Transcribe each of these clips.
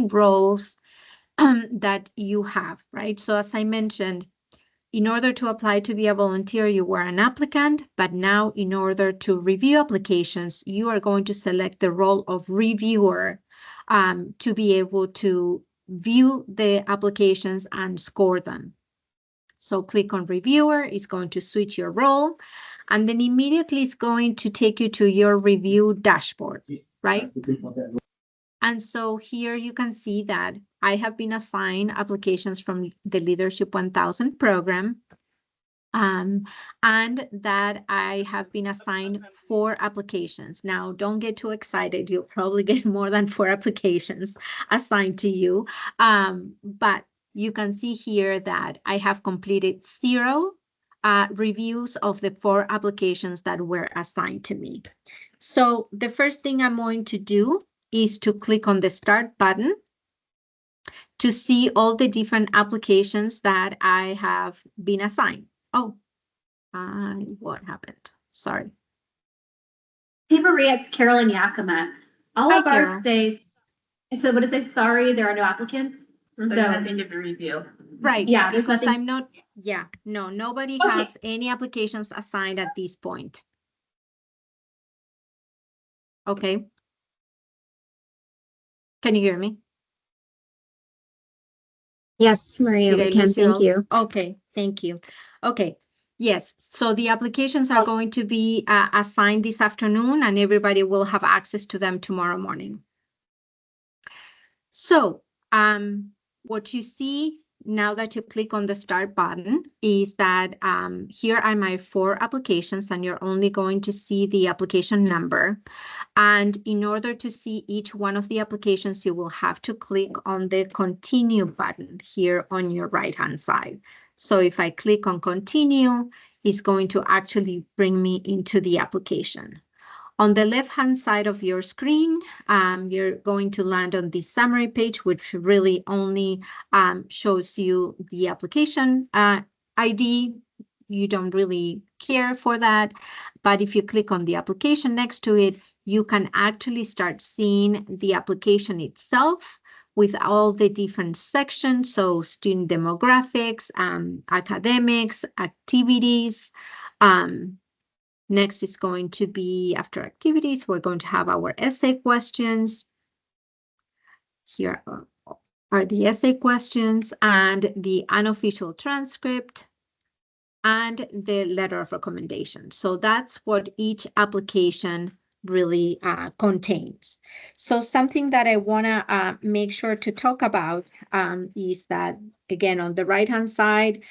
different roles that you have, right? So as I mentioned, in order to apply to be a volunteer, you were an applicant, but now in order to review applications, you are going to select the role of reviewer to be able to view the applications and score them. So click on reviewer, it's going to switch your role, and then immediately it's going to take you to your review dashboard, right? And so here you can see that I have been assigned applications from the Leadership 1000 program, and that I have been assigned 4 applications. Now, don't get too excited. You'll probably get more than 4 applications assigned to you. But you can see here that I have completed 0 reviews of the 4 applications that were assigned to me. So the first thing I'm going to do is to click on the Start button to see all the different applications that I have been assigned. Oh, what happened? Sorry. Hey, Maria, it's Carolyn Yakima. All Hi, of ours Carol. say, so what does it say? Sorry, there are no applicants. So there's nothing to review. Right. Yeah, there's because nothing. I'm not, yeah, no, nobody Okay. has any applications assigned at this point. Okay. Can you hear me? Yes, Maria, Did we I can. lose you Thank all? you. Okay, thank you. Okay. Yes, so the applications are going to be assigned this afternoon, and everybody will have access to them tomorrow morning. So, what you see now that you click on the Start button is that here are my 4 applications, and you're only going to see the application number. And in order to see each one of the applications, you will have to click on the Continue button here on your right-hand side. So if I click on Continue, it's going to actually bring me into the application. On the left-hand side of your screen, you're going to land on the summary page, which really only shows you the application ID. You don't really care for that. But if you click on the application next to it, you can actually start seeing the application itself with all the different sections. So student demographics, academics, activities, next is going to be after activities, we're going to have our essay questions. Here are the essay questions and the unofficial transcript and the letter of recommendation. So that's what each application really contains. So something that I want to make sure to talk about is that, again, on the right-hand side,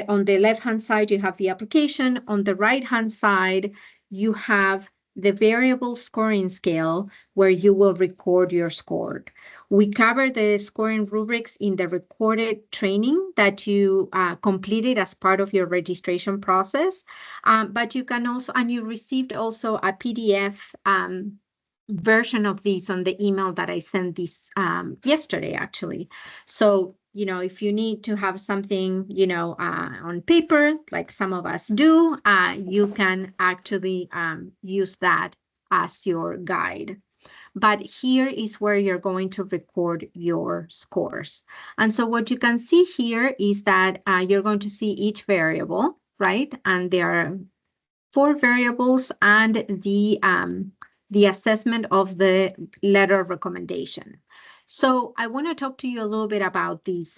on the left-hand side, you have the application. On the right-hand side, you have the variable scoring scale where you will record your score. We covered the scoring rubrics in the recorded training that you completed as part of your registration process, but you can also, and you received also a PDF version of these on the email that I sent this yesterday, actually. So, you know, if you need to have something, you know, on paper, like some of us do, you can actually use that as your guide. But here is where you're going to record your scores. And so what you can see here is that you're going to see each variable, right? And there are 4 variables and the assessment of the letter of recommendation. So I want to talk to you a little bit about this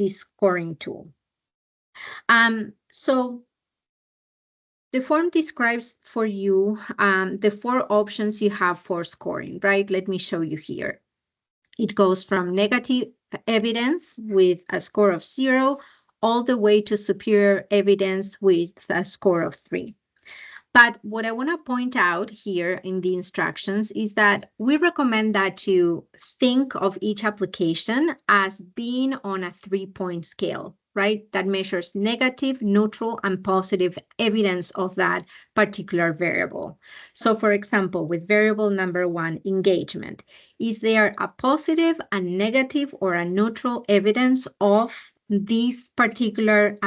scoring tool. So the form describes for you the 4 options you have for scoring, right? Let me show you here. It goes from negative evidence with a score of 0 all the way to superior evidence with a score of 3. But what I want to point out here in the instructions is that we recommend that you think of each application as being on a 3-point scale, right? That measures negative, neutral, and positive evidence of that particular variable. So for example, with variable number 1, engagement, is there a positive, a negative, or a neutral evidence of this particular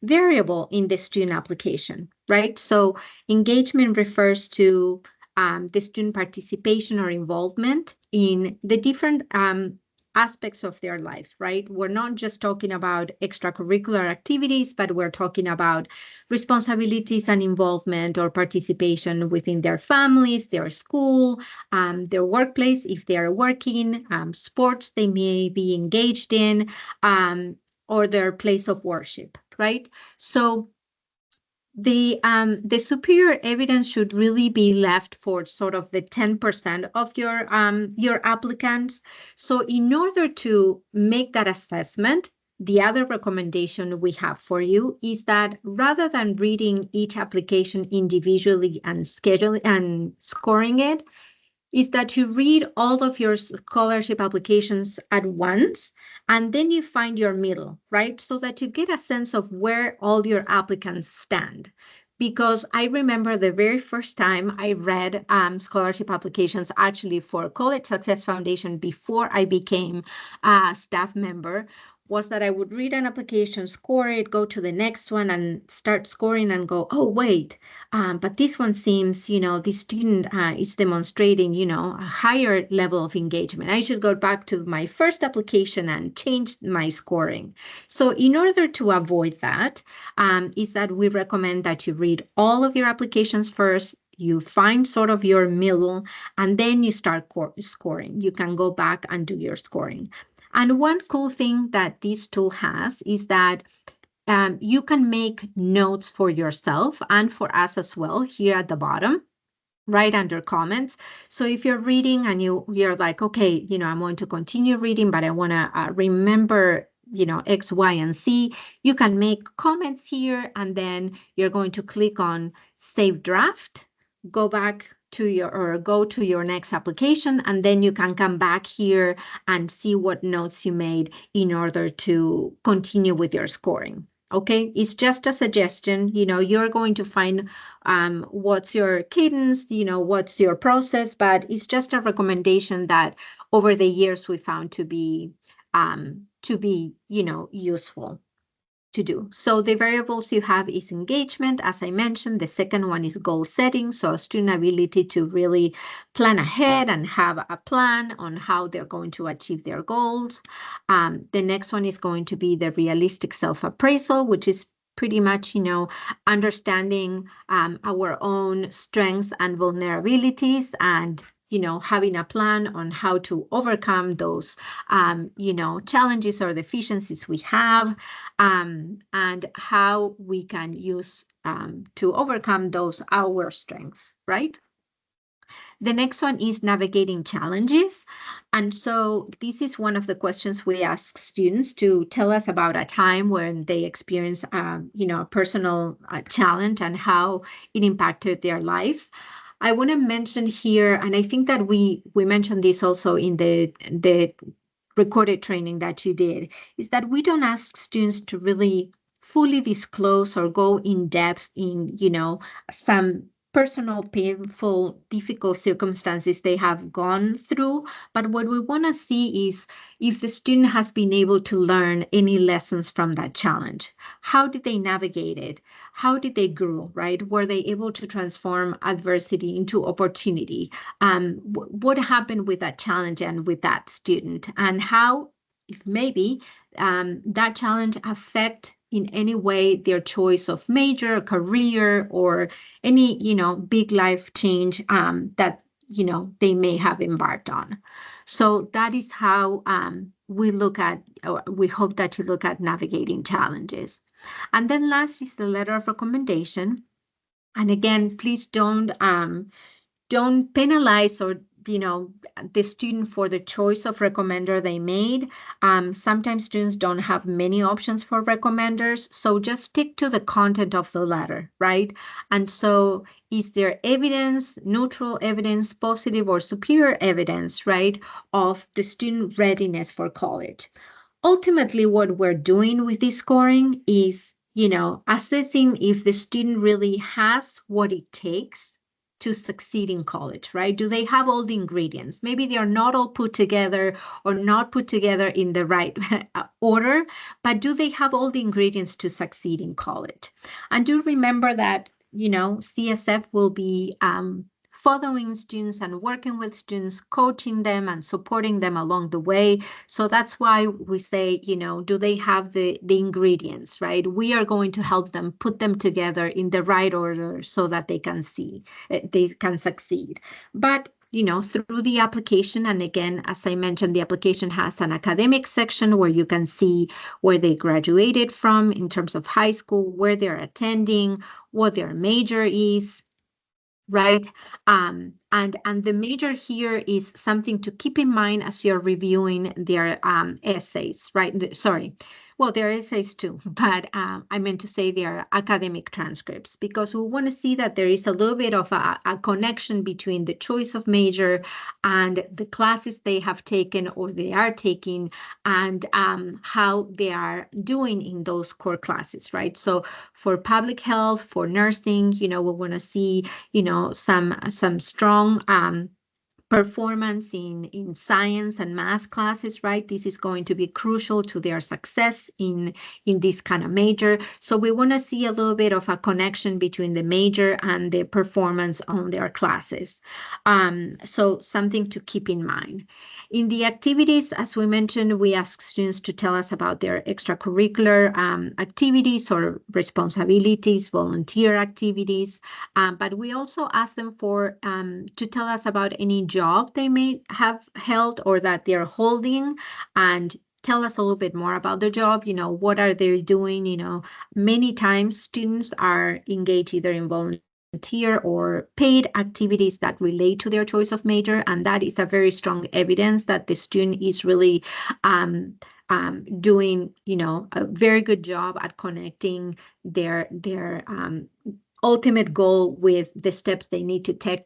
variable in the student application, right? So engagement refers to the student participation or involvement in the different aspects of their life, right? We're not just talking about extracurricular activities, but we're talking about responsibilities and involvement or participation within their families, their school, their workplace, if they are working, sports they may be engaged in, or their place of worship, right? So the superior evidence should really be left for sort of the 10% of your applicants. So in order to make that assessment, the other recommendation we have for you is that rather than reading each application individually and scheduling and scoring it, is that you read all of your scholarship applications at once, and then you find your middle, right? So that you get a sense of where all your applicants stand. Because I remember the very first time I read scholarship applications actually for College Success Foundation before I became a staff member, was that I would read an application, score it, go to the next one and start scoring and go, oh, wait, but this one seems, the student is demonstrating, a higher level of engagement. I should go back to my first application and change my scoring. So in order to avoid that, is that we recommend that you read all of your applications first, you find sort of your middle, and then you start scoring. You can go back and do your scoring. And one cool thing that this tool has is that you can make notes for yourself and for us as well here at the bottom, right under comments. So if you're reading and you're like, okay, I'm going to continue reading, but I want to remember, X, Y, and Z, you can make comments here, and then you're going to click on Save Draft, go to your next application, and then you can come back here and see what notes you made in order to continue with your scoring. Okay, it's just a suggestion. You're going to find what's your cadence, what's your process, but it's just a recommendation that over the years we found to be useful to do. So the variables you have is engagement, as I mentioned. The second one is goal setting, so a student ability to really plan ahead and have a plan on how they're going to achieve their goals. The next one is going to be the realistic self-appraisal, which is pretty much, understanding our own strengths and vulnerabilities, and having a plan on how to overcome those, challenges or deficiencies we have, and how we can use to overcome those our strengths, right? The next one is navigating challenges. And so this is one of the questions we ask students to tell us about a time when they experience, a personal challenge and how it impacted their lives. I want to mention here, and I think that we mentioned this also in the recorded training that you did, is that we don't ask students to really fully disclose or go in depth in, some personal, painful, difficult circumstances they have gone through. But what we want to see is if the student has been able to learn any lessons from that challenge. How did they navigate it? How did they grow, right? Were they able to transform adversity into opportunity? What happened with that challenge and with that student? And how, if maybe, that challenge affect in any way their choice of major, career, or any, big life change that, they may have embarked on. So that is how we look at, or we hope that you look at navigating challenges. And then last is the letter of recommendation. And again, please don't penalize or the student for the choice of recommender they made. Sometimes students don't have many options for recommenders, so just stick to the content of the letter, right? And so is there evidence, neutral evidence, positive or superior evidence, right, of the student readiness for college? Ultimately, what we're doing with this scoring is, assessing if the student really has what it takes to succeed in college, right? Do they have all the ingredients? Maybe they are not all put together or not put together in the right order, but do they have all the ingredients to succeed in college? And do remember that, CSF will be following students and working with students, coaching them and supporting them along the way. So that's why we say, you know, do they have the ingredients, right? We are going to help them put them together in the right order so that they can succeed. But you know, through the application, and again, as I mentioned, the application has an academic section where you can see where they graduated from in terms of high school, where they're attending, what their major is, right? And the major here is something to keep in mind as you're reviewing their essays, right? Sorry. Well, there are essays too, but I meant to say their academic transcripts, because we want to see that there is a little bit of a connection between the choice of major and the classes they have taken or they are taking, and how they are doing in those core classes, right? So for public health, for nursing, you know, we want to see, you know, some strong performance in science and math classes, right? This is going to be crucial to their success in this kind of major. So we want to see a little bit of a connection between the major and the performance on their classes. So something to keep in mind. In the activities, as we mentioned, we ask students to tell us about their extracurricular activities or responsibilities, volunteer activities, but we also ask them for to tell us about any job they may have held or that they're holding, and tell us a little bit more about the job. You know, what are they doing? You know, many times students are engaged either in volunteer or paid activities that relate to their choice of major, and that is a very strong evidence that the student is really doing, you know, a very good job at connecting their ultimate goal with the steps they need to take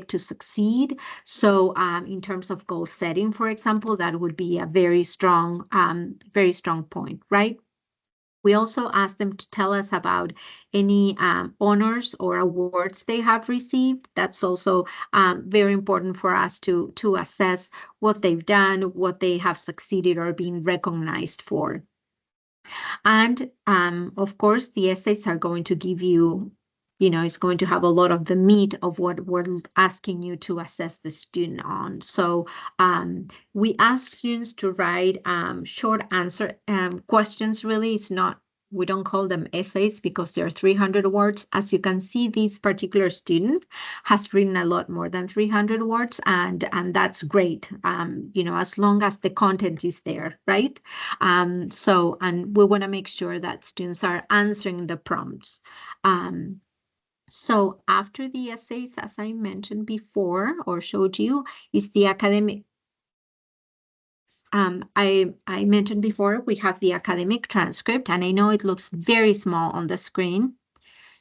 to succeed. So in terms of goal setting, for example, that would be a very strong point, right? We also ask them to tell us about any honors or awards they have received. That's also very important for us to assess what they've done, what they have succeeded or been recognized for. And of course, the essays are going to give you, you know, it's going to have a lot of the meat of what we're asking you to assess the student on. So we ask students to write short answer questions. Really, it's not, we don't call them essays because they're 300 words. As you can see, this particular student has written a lot more than 300 words, and that's great, you know, as long as the content is there, right? So, and we want to make sure that students are answering the prompts. So after the essays, as I mentioned before or showed you, is the academic. I mentioned before, we have the academic transcript, and I know it looks very small on the screen.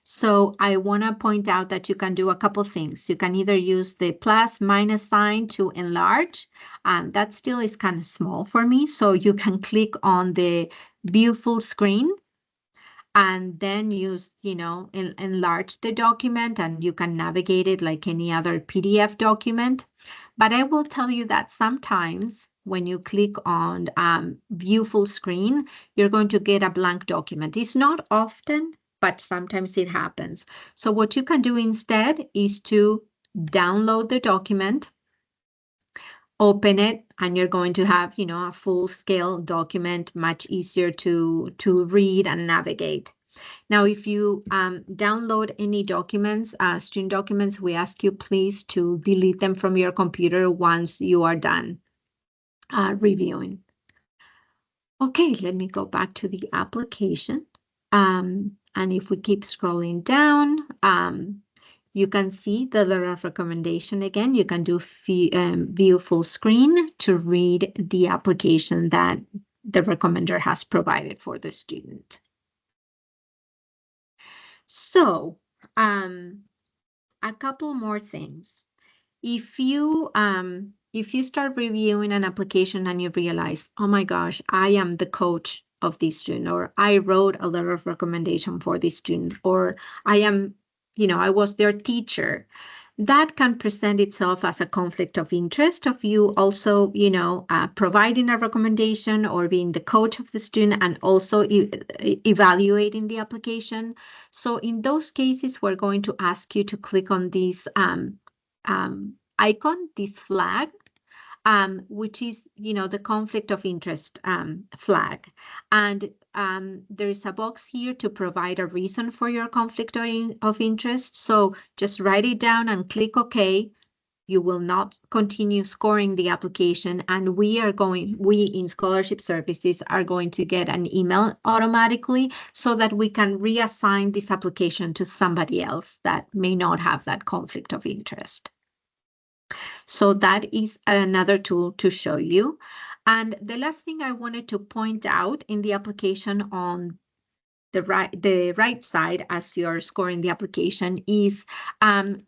So I want to point out that you can do a couple things. You can either use the plus minus sign to enlarge. That still is kind of small for me. So you can click on the view full screen and then use, you know, enlarge the document, and you can navigate it like any other PDF document. But I will tell you that sometimes when you click on view full screen, you're going to get a blank document. It's not often, but sometimes it happens. So what you can do instead is to download the document, open it, and you're going to have, you know, a full-scale document, much easier to read and navigate. Now, if you download any documents, student documents, we ask you please to delete them from your computer once you are done reviewing. Okay, let me go back to the application. And if we keep scrolling down, you can see the letter of recommendation again. You can do view full screen to read the application that the recommender has provided for the student. So, a couple more things. If you start reviewing an application and you realize, oh my gosh, I am the coach of this student, or I wrote a letter of recommendation for this student, or I am, you know, I was their teacher, that can present itself as a conflict of interest of you also, you know, providing a recommendation or being the coach of the student and also evaluating the application. So in those cases, we're going to ask you to click on these icon, this flag, which is, the conflict of interest flag. And there is a box here to provide a reason for your conflict of interest. So just write it down and click OK. You will not continue scoring the application, and we in Scholarship Services are going to get an email automatically so that we can reassign this application to somebody else that may not have that conflict of interest. So that is another tool to show you. And the last thing I wanted to point out in the application on the right side as you're scoring the application is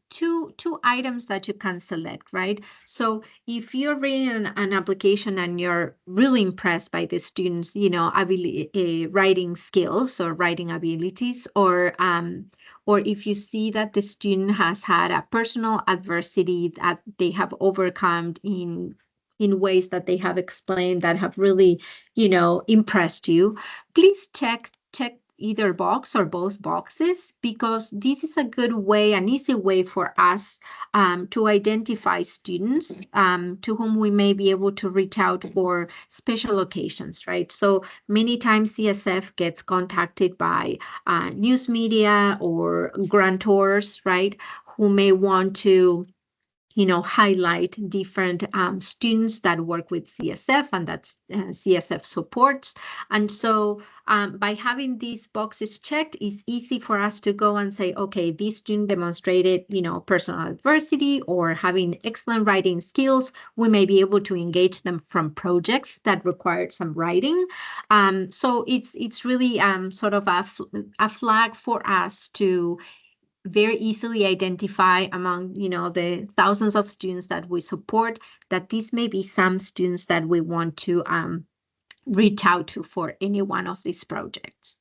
two items that you can select, right? So if you're reading an application and you're really impressed by the students, writing skills or writing abilities, or if you see that the student has had a personal adversity that they have overcome in ways that they have explained that have really, impressed you, please check either box or both boxes, because this is a good way, an easy way for us to identify students to whom we may be able to reach out for special occasions, right? So many times CSF gets contacted by news media or grantors, right, who may want to highlight different students that work with CSF and that CSF supports. And so by having these boxes checked, it's easy for us to go and say, okay, this student demonstrated, personal adversity or having excellent writing skills. We may be able to engage them from projects that required some writing. So it's really sort of a flag for us to very easily identify among, the thousands of students that we support, that these may be some students that we want to reach out to for any one of these projects.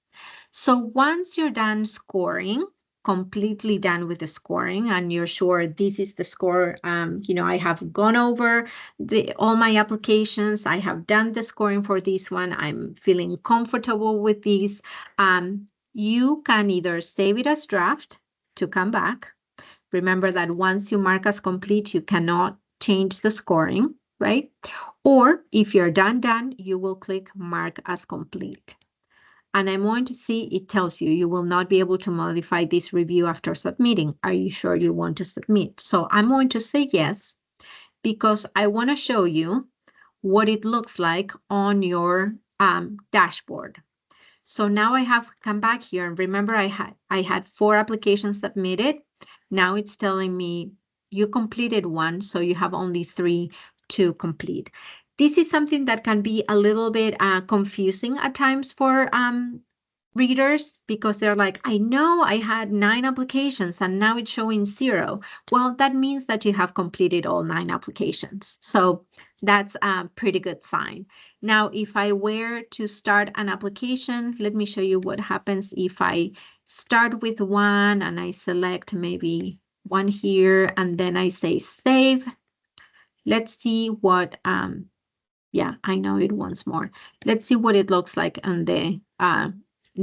So once you're done scoring, completely done with the scoring, and you're sure this is the score, I have gone over all my applications, I have done the scoring for this one, I'm feeling comfortable with these, you can either save it as draft to come back. Remember that once you mark as complete, you cannot change the scoring, right? Or if you're done, you will click mark as complete. And I'm going to see, it tells you will not be able to modify this review after submitting. Are you sure you want to submit? So I'm going to say yes, because I want to show you what it looks like on your dashboard. So now I have come back here, and remember I had 4 applications submitted. Now it's telling me you completed 1, so you have only 3 to complete. This is something that can be a little bit confusing at times for readers, because they're like, I know I had 9 applications and now it's showing 0. Well, that means that you have completed all 9 applications. So that's a pretty good sign. Now, if I were to start an application, let me show you what happens if I start with 1 and I select maybe 1 here and then I say save. Let's see what, yeah, I know it once more. Let's see what it looks like on the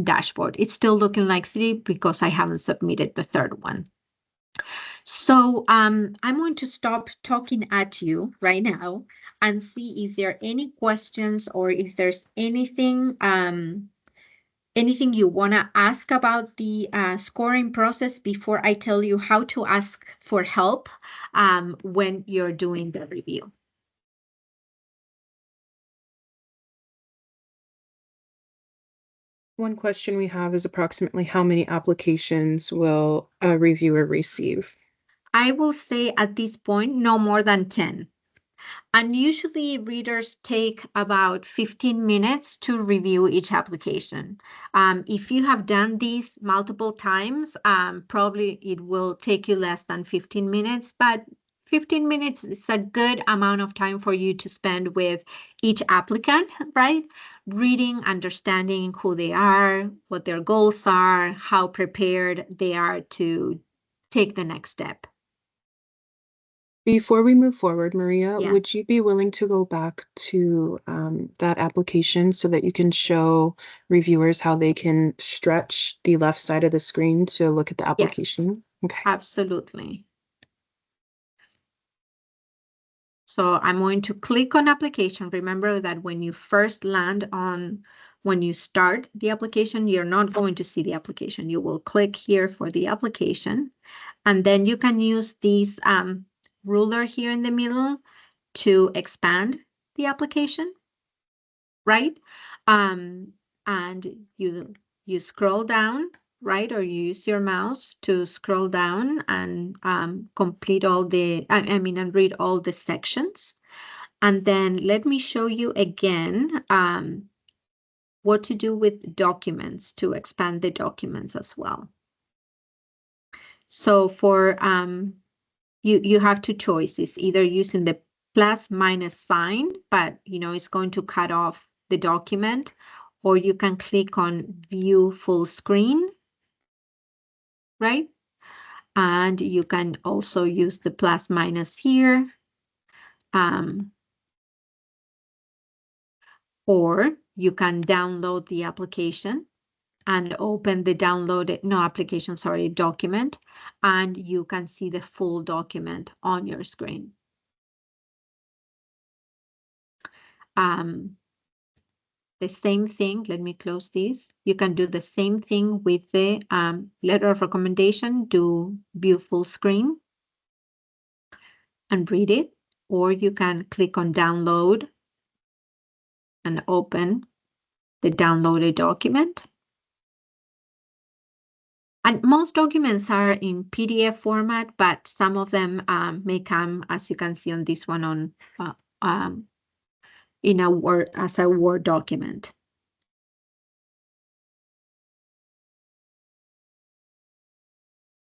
dashboard. It's still looking like 3 because I haven't submitted the 3rd one. So I'm going to stop talking at you right now and see if there are any questions or if there's anything anything you want to ask about the scoring process before I tell you how to ask for help when you're doing the review. One question we have is approximately how many applications will a reviewer receive? I will say at this point, no more than 10. And usually readers take about 15 minutes to review each application. If you have done these multiple times, probably it will take you less than 15 minutes, but 15 minutes is a good amount of time for you to spend with each applicant, right? Reading, understanding who they are, what their goals are, how prepared they are to take the next step. Before we move forward, Maria, Yeah. would you be willing to go back to that application so that you can show reviewers how they can stretch the left side of the screen to look at the application? Yes. Okay. Absolutely. So I'm going to click on application. Remember that when you first land on, when you start the application, you're not going to see the application. You will click here for the application, and then you can use this ruler here in the middle to expand the application, right? And you scroll down, right? Or you use your mouse to scroll down and complete all the, and read all the sections. And then let me show you again what to do with documents to expand the documents as well. So for you have two choices, either using the plus minus sign, but it's going to cut off the document, or you can click on view full screen, right? And you can also use the plus minus here. Or you can download the application and open the document, and you can see the full document on your screen. The same thing, let me close this. You can do the same thing with the letter of recommendation, do view full screen and read it, or you can click on download and open the downloaded document. And most documents are in PDF format, but some of them may come, as you can see on this one, on in a Word, as a Word document.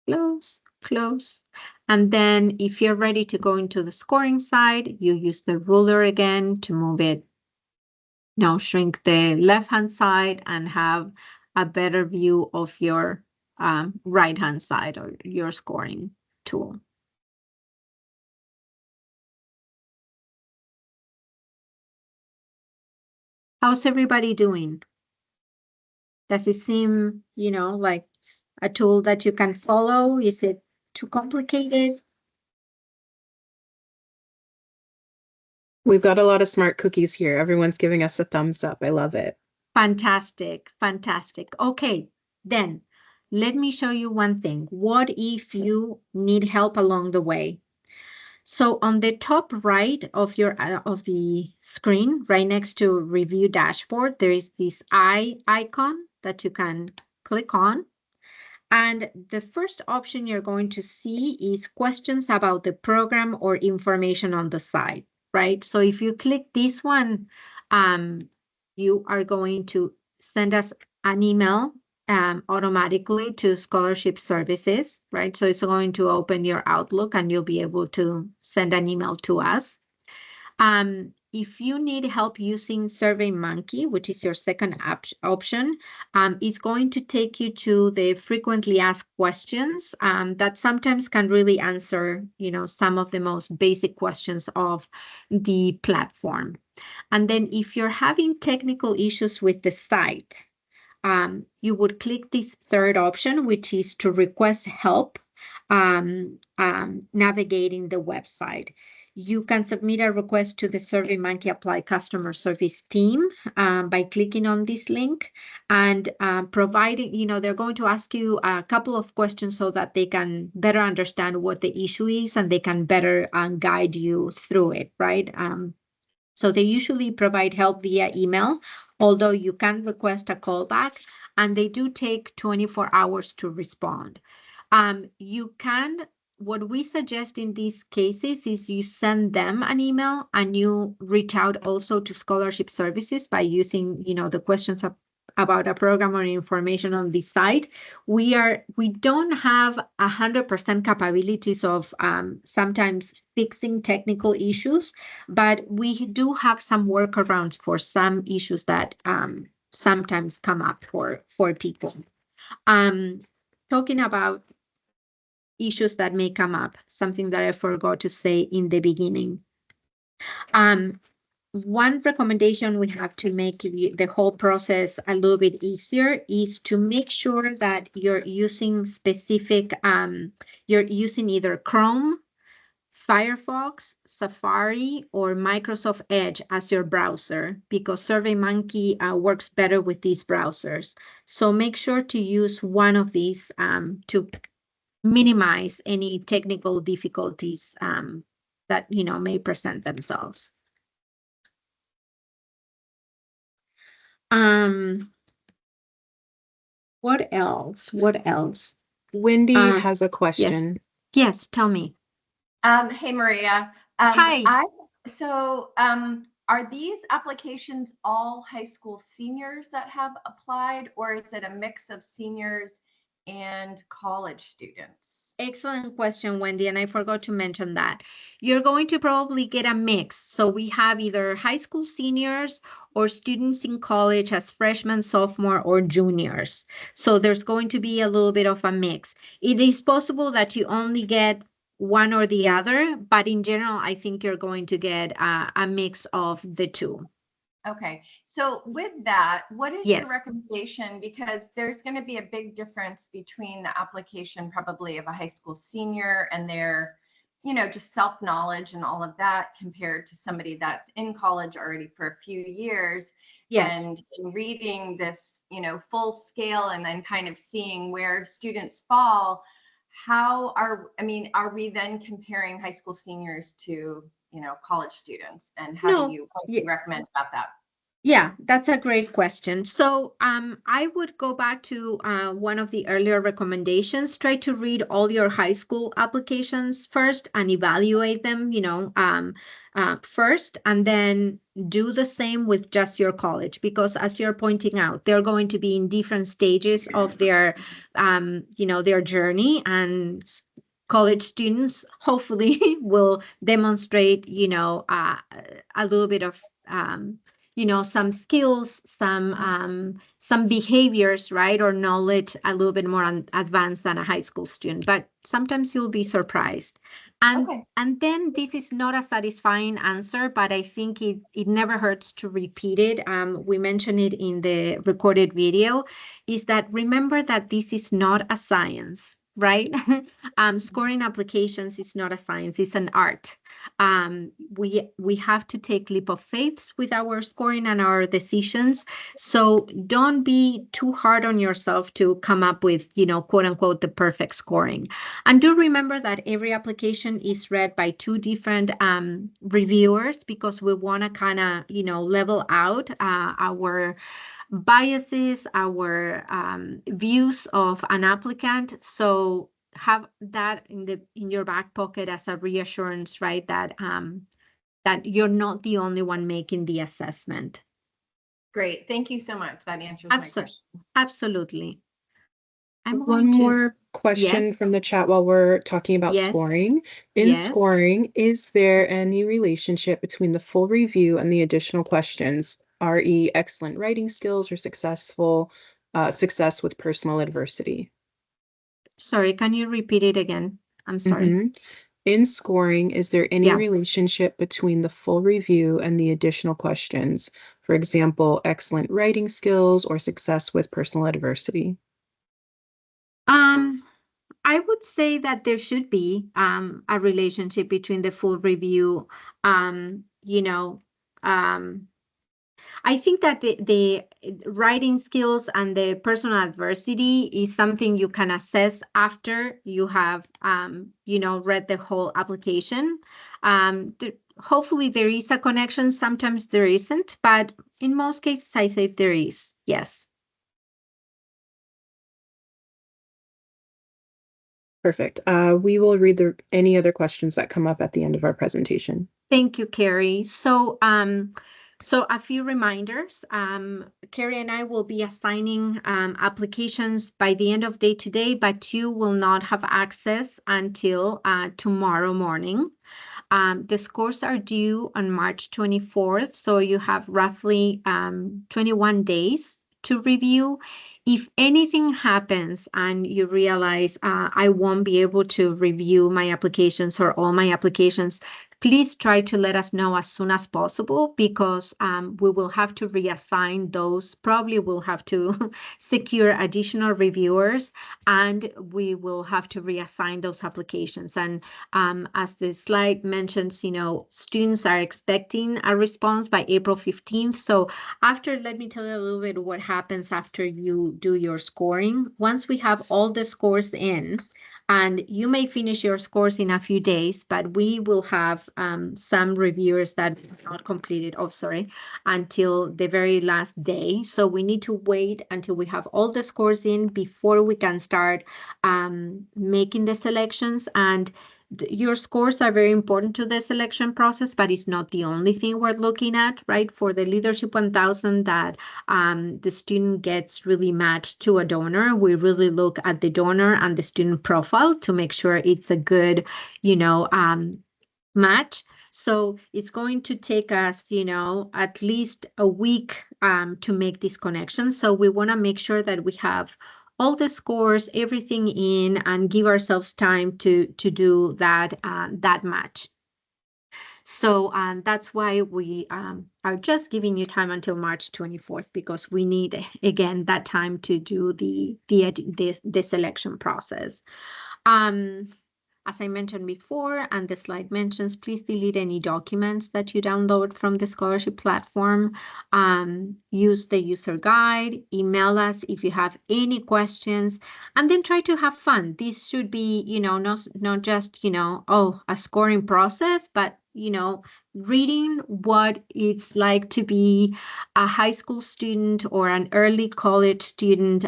Close, close. And then if you're ready to go into the scoring side, you use the ruler again to move it. Now shrink the left-hand side and have a better view of your right-hand side or your scoring tool. How's everybody doing? Does it seem, like a tool that you can follow? Is it too complicated? We've got a lot of smart cookies here. Everyone's giving us a thumbs up. I love it. Fantastic, fantastic. Okay, then let me show you one thing. What if you need help along the way? So on the top right of the screen, right next to Review Dashboard, there is this eye icon that you can click on. And the first option you're going to see is questions about the program or information on the site, right? So if you click this one, you are going to send us an email automatically to Scholarship Services, right? So it's going to open your Outlook and you'll be able to send an email to us. If you need help using SurveyMonkey, which is your second option, it's going to take you to the frequently asked questions that sometimes can really answer, some of the most basic questions of the platform. And then if you're having technical issues with the site, you would click this third option, which is to request help navigating the website. You can submit a request to the SurveyMonkey Apply customer service team by clicking on this link and providing, they're going to ask you a couple of questions so that they can better understand what the issue is and they can better guide you through it, right? So they usually provide help via email, although you can request a callback, and they do take 24 hours to respond. What we suggest in these cases is you send them an email and you reach out also to Scholarship Services by using, the questions about a program or information on the site. We don't have 100% capabilities of sometimes fixing technical issues, but we do have some workarounds for some issues that sometimes come up for people. Talking about issues that may come up, something that I forgot to say in the beginning. One recommendation we have to make the whole process a little bit easier is to make sure that you're using specific, you're using either Chrome, Firefox, Safari, or Microsoft Edge as your browser, because SurveyMonkey works better with these browsers. So make sure to use one of these to minimize any technical difficulties that may present themselves. What else? What else? Wendy has a question. Yes, tell me. Hey, Maria. Hi. Are these applications all high school seniors that have applied, or is it a mix of seniors and college students? Excellent question, Wendy, and I forgot to mention that. You're going to probably get a mix. So we have either high school seniors or students in college as freshmen, sophomore, or juniors. So there's going to be a little bit of a mix. It is possible that you only get one or the other, but in general, I think you're going to get a mix of the two. Okay, so with that, what is Yes. your recommendation? Because there's going to be a big difference between the application probably of a high school senior and their, just self-knowledge and all of that compared to somebody that's in college already for a few years. Yes. And in reading this, full scale and then kind of seeing where students fall, are we then comparing high school seniors to college students, and how do you recommend about that? Yeah, that's a great question. So I would go back to one of the earlier recommendations. Try to read all your high school applications first and evaluate them, first, and then do the same with just your college, because as you're pointing out, they're going to be in different stages of their, their journey, and college students hopefully will demonstrate, a little bit of some skills, some behaviors, right, or knowledge a little bit more advanced than a high school student. But sometimes you'll be surprised. And then this is not a satisfying answer, but I think it never hurts to repeat it. We mentioned it in the recorded video, is that remember that this is not a science, right? Scoring applications is not a science, it's an art. We have to take leap of faith with our scoring and our decisions. So don't be too hard on yourself to come up with, quote unquote, the perfect scoring. And do remember that every application is read by two different reviewers, because we want to kind of, level out our biases, our views of an applicant. So have that in your back pocket as a reassurance, right? That that you're not the only one making the assessment. Great, thank you so much. That answers my question. Absolutely. One more question from the chat while we're talking about scoring. In scoring, is there any relationship between the full review and the additional questions, re excellent writing skills or success with personal adversity? Sorry, can you repeat it again? I'm sorry. In scoring, is there any relationship between the full review and the additional questions? For example, excellent writing skills or success with personal adversity? I would say that there should be a relationship between the full review. I think that the writing skills and the personal adversity is something you can assess after you have, read the whole application. Hopefully there is a connection. Sometimes there isn't, but in most cases, I say there is. Yes. Perfect. We will read any other questions that come up at the end of our presentation. Thank you, Carrie. So a few reminders. Carrie and I will be assigning applications by the end of day today, but you will not have access until tomorrow morning. The scores are due on March 24th, so you have roughly 21 days to review. If anything happens and you realize I won't be able to review my applications or all my applications, please try to let us know as soon as possible, because we will have to reassign those. Probably we'll have to secure additional reviewers, and we will have to reassign those applications. And as the slide mentions, students are expecting a response by April 15th. So let me tell you a little bit what happens after you do your scoring. Once we have all the scores in, and you may finish your scores in a few days, but we will have some reviewers that are not completed, until the very last day. So we need to wait until we have all the scores in before we can start making the selections. And your scores are very important to the selection process, but it's not the only thing we're looking at, right? For the Leadership 1000 that the student gets really matched to a donor, we really look at the donor and the student profile to make sure it's a good, match. So it's going to take us, at least a week to make this connection. So we want to make sure that we have all the scores, everything in, and give ourselves time to do that match. So that's why we are just giving you time until March 24th, because we need, again, that time to do the selection process. As I mentioned before, and the slide mentions, please delete any documents that you download from the scholarship platform. Use the user guide, email us if you have any questions, and then try to have fun. This should be, not just, a scoring process, but, reading what it's like to be a high school student or an early college student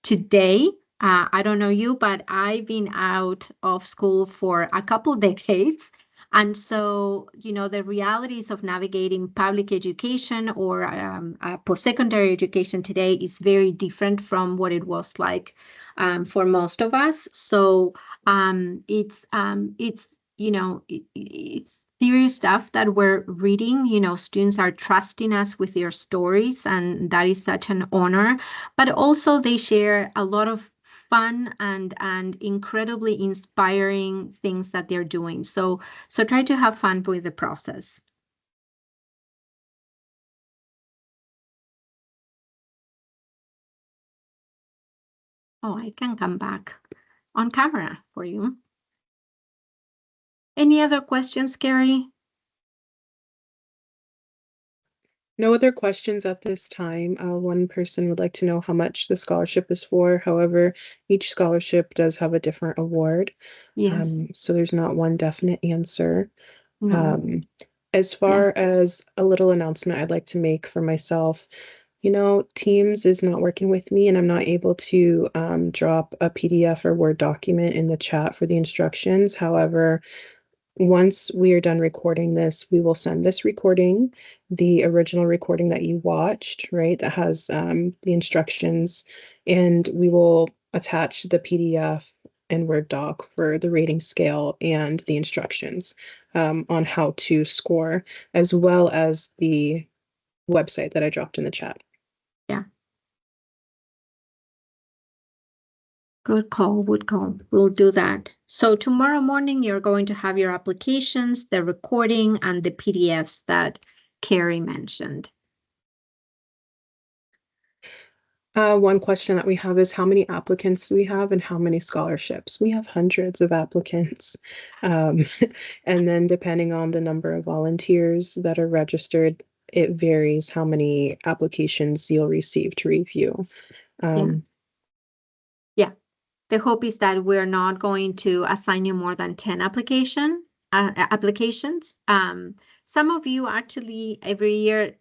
today. I don't know you, but I've been out of school for a couple decades. And so, the realities of navigating public education or post-secondary education today is very different from what it was like for most of us. So it's serious stuff that we're reading. Students are trusting us with their stories, and that is such an honor. But also they share a lot of fun and incredibly inspiring things that they're doing. So try to have fun with the process. Oh, I can come back on camera for you. Any other questions, Carrie? No other questions at this time. One person would like to know how much the scholarship is for. However, each scholarship does have a different award. Yes. So there's not one definite answer. No. As far as a little announcement I'd like to make for myself, Teams is not working with me, and I'm not able to drop a PDF or Word document in the chat for the instructions. However, once we are done recording this, we will send this recording, the original recording that you watched, right, that has the instructions, and we will attach the PDF and Word doc for the rating scale and the instructions on how to score, as well as the website that I dropped in the chat. Yeah. Good call, good call. We'll do that. So tomorrow morning, you're going to have your applications, the recording, and the PDFs that Carrie mentioned. One question that we have is, how many applicants do we have and how many scholarships? We have hundreds of applicants. And then depending on the number of volunteers that are registered, it varies how many applications you'll receive to review. Yeah. The hope is that we're not going to assign you more than 10 applications. Some of you actually every year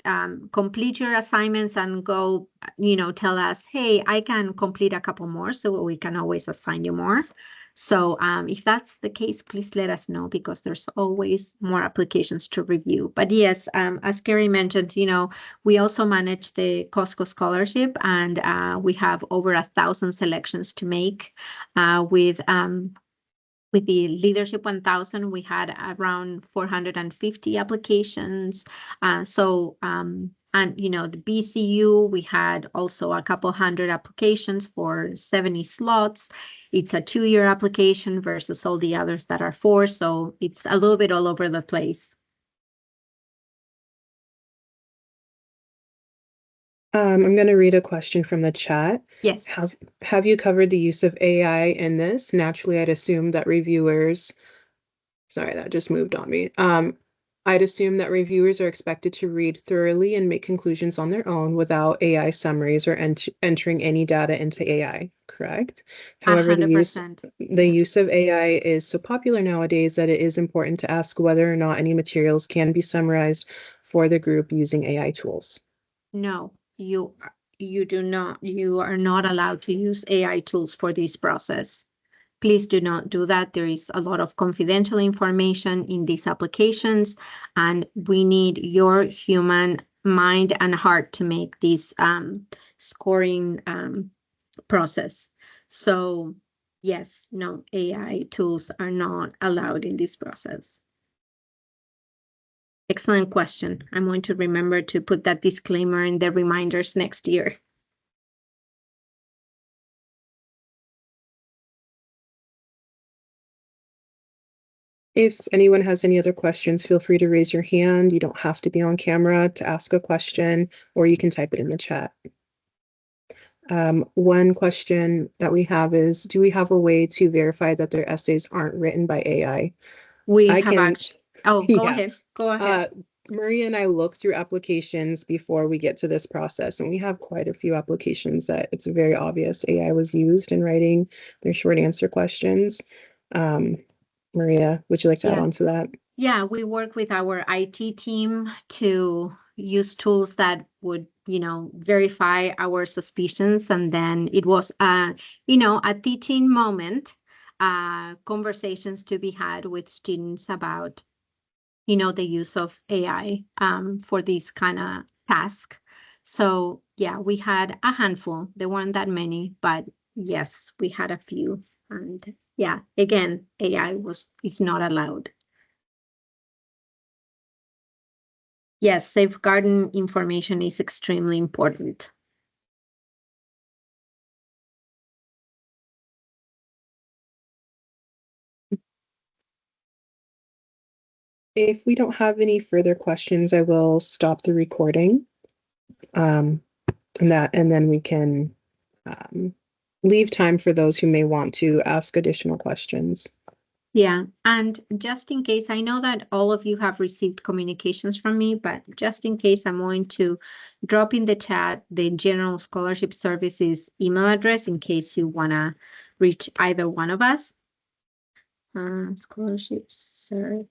complete your assignments and go, tell us, hey, I can complete a couple more, so we can always assign you more. So if that's the case, please let us know, because there's always more applications to review. But yes, as Carrie mentioned, we also manage the Costco scholarship, and we have over 1,000 selections to make. With the Leadership 1000, we had around 450 applications. So And, the BCU, we had also a couple hundred applications for 70 slots. It's a 2-year application versus all the others that are 4. So it's a little bit all over the place. I'm going to read a question from the chat. Yes. Have you covered the use of AI in this? Naturally, I'd assume that reviewers, sorry, that just moved on me. I'd assume that reviewers are expected to read thoroughly and make conclusions on their own without AI summaries or entering any data into AI, correct? However, 100%. the use of AI is so popular nowadays that it is important to ask whether or not any materials can be summarized for the group using AI tools. No, you do not. You are not allowed to use AI tools for this process. Please do not do that. There is a lot of confidential information in these applications, and we need your human mind and heart to make this scoring process. So yes, no, AI tools are not allowed in this process. Excellent question. I'm going to remember to put that disclaimer in the reminders next year. If anyone has any other questions, feel free to raise your hand. You don't have to be on camera to ask a question, or you can type it in the chat. One question that we have is, do we have a way to verify that their essays aren't written by AI? Go ahead. Go ahead. Maria and I look through applications before we get to this process, and we have quite a few applications that it's very obvious AI was used in writing their short answer questions. Maria, would you like to add on to that? Yeah, we work with our IT team to use tools that would, verify our suspicions. And then it was, a teaching moment, conversations to be had with students about, the use of AI for this kind of task. So yeah, we had a handful. There weren't that many, but yes, we had a few. And yeah, again, AI is not allowed. Yes, safeguarding information is extremely important. If we don't have any further questions, I will stop the recording. And then we can leave time for those who may want to ask additional questions. Yeah, and just in case, I know that all of you have received communications from me, but just in case, I'm going to drop in the chat the General Scholarship Services email address in case you want to reach either one of us. Scholarship Service.